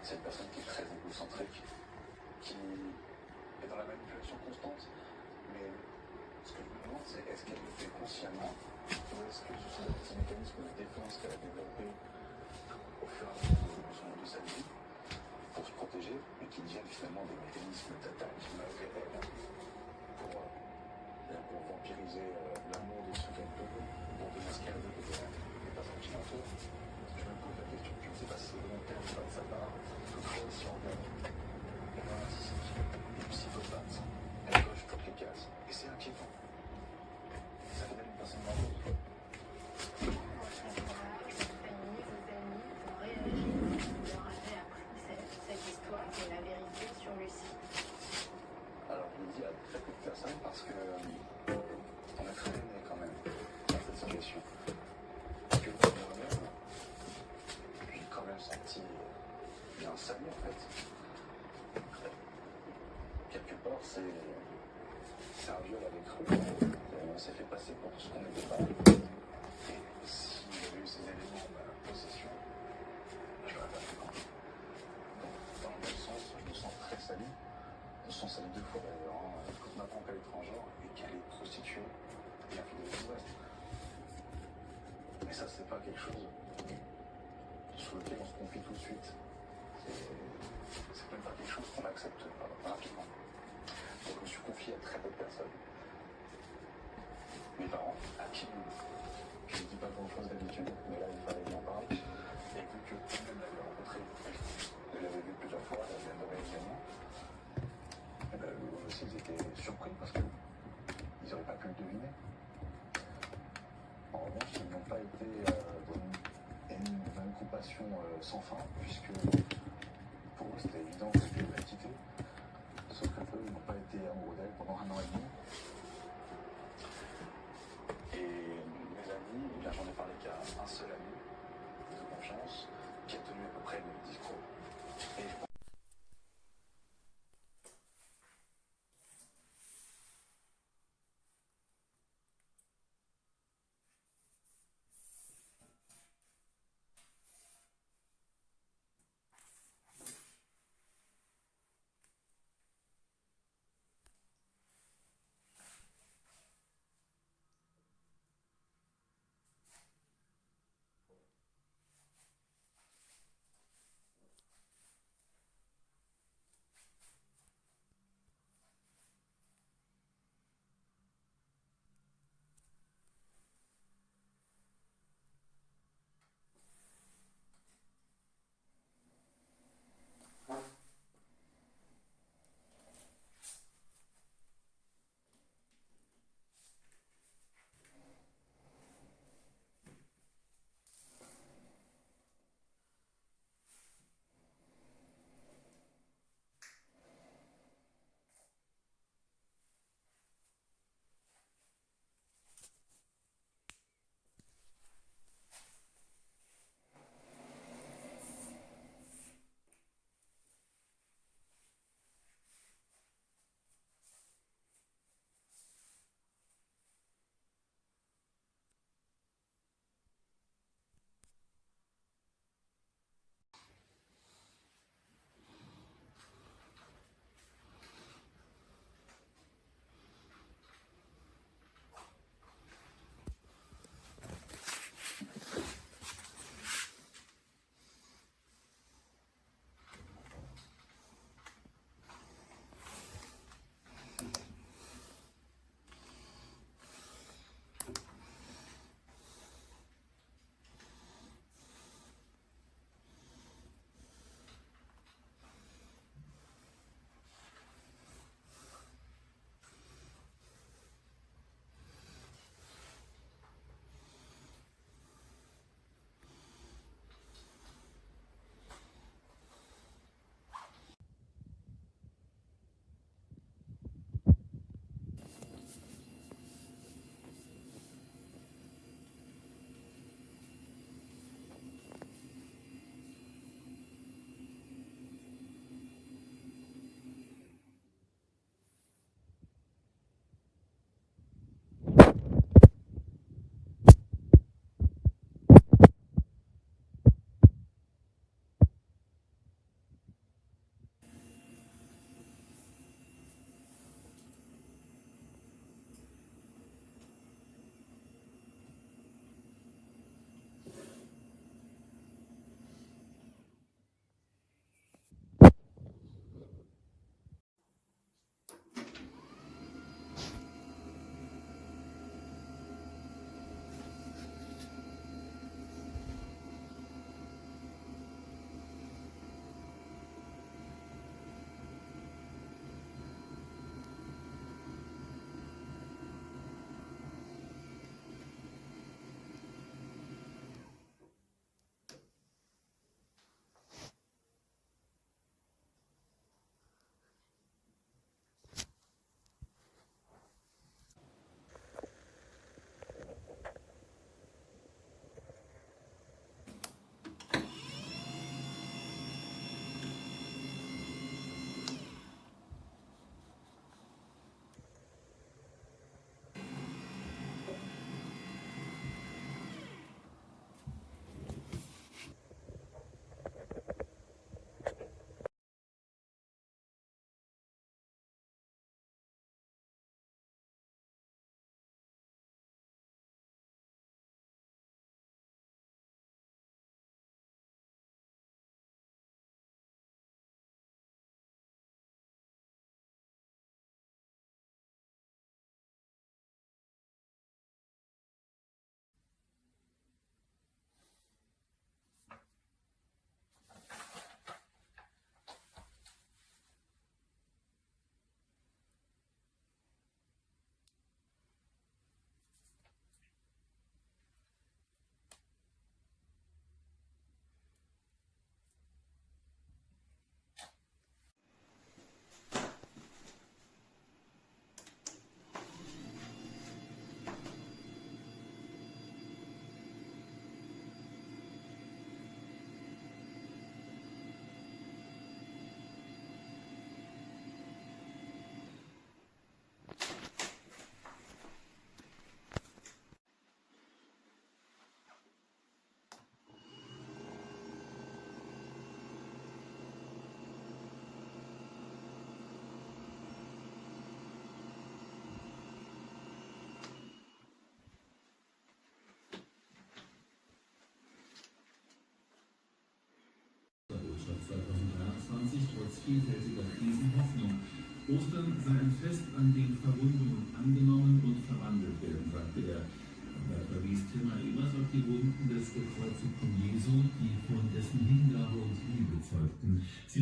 C'est une personne qui est très égocentrique, qui est dans la manipulation constante. Mais ce que je me demande, c'est est-ce qu'elle le fait consciemment ou est-ce que ce sont des mécanismes de défense qu'elle a développés au fur et à mesure de sa vie pour se protéger, mais qui deviennent finalement des mécanismes d'attaque malgré elle pour vampiriser l'amour de ceux qu'elle peut, pour démasquer des passages qui l'entourent. Je me pose la question, je ne sais pas si c'est volontaire ou pas de sa part. Toutefois, si on regarde une narcissique, une psychopathe, elle coche toutes les cases. Et c'est inquiétant. Ça fait d'elle une personne dangereuse. En général, votre famille, vos amis vont réagir. Vous leur avez appris cette histoire et la vérité sur Lucie. Alors, je le dis à très peu de personnes parce que on a traîné quand même dans cette situation. Que moi-même, j'ai quand même senti bien sali en fait. Quelque part, c'est un viol avec cru. On s'est fait passer pour tout ce qu'on n'était pas. Et s'il y avait eu ces éléments en ma possession, je l'aurais pas fait quand même. Donc, dans le même sens, je me sens très sali. Je me sens sali deux fois d'ailleurs, quand on apprend qu'elle est étrangère et qu'elle est prostituée et infidèle de l'Ouest. Mais ça, c'est pas quelque chose sur lequel on se confie tout de suite. C'est même pas quelque chose qu'on accepte rapidement. Donc je me suis confié à très peu de personnes. Mes parents, à qui je ne dis pas grand chose d'habitude, mais là il fallait que j'en parle. Et vu que eux-mêmes l'avaient rencontré, je l'avais vu plusieurs fois, elle avait adoré également, et ben, eux aussi ils étaient surpris parce qu'ils n'auraient pas pu le deviner. En revanche, ils n'ont pas été dans une compassion sans fin, puisque pour eux c'était évident que je devais la quitter. Sauf que eux, ils n'ont pas été amoureux d'elle pendant 1 an et demi. Et mes amis, eh bien, j'en ai parlé qu'à un seul ami de confiance qui a tenu à peu près le même discours. Et je pense 2023 trotz vielfältiger Krisen Hoffnung. Ostern sei ein Fest, an dem Verwundungen angenommen und verwandelt werden, sagte er. Er verwies Timmer Ebers auf die Wunden des gekreuzigten Jesu, die von dessen Hingabe und Liebe zeugten. Sie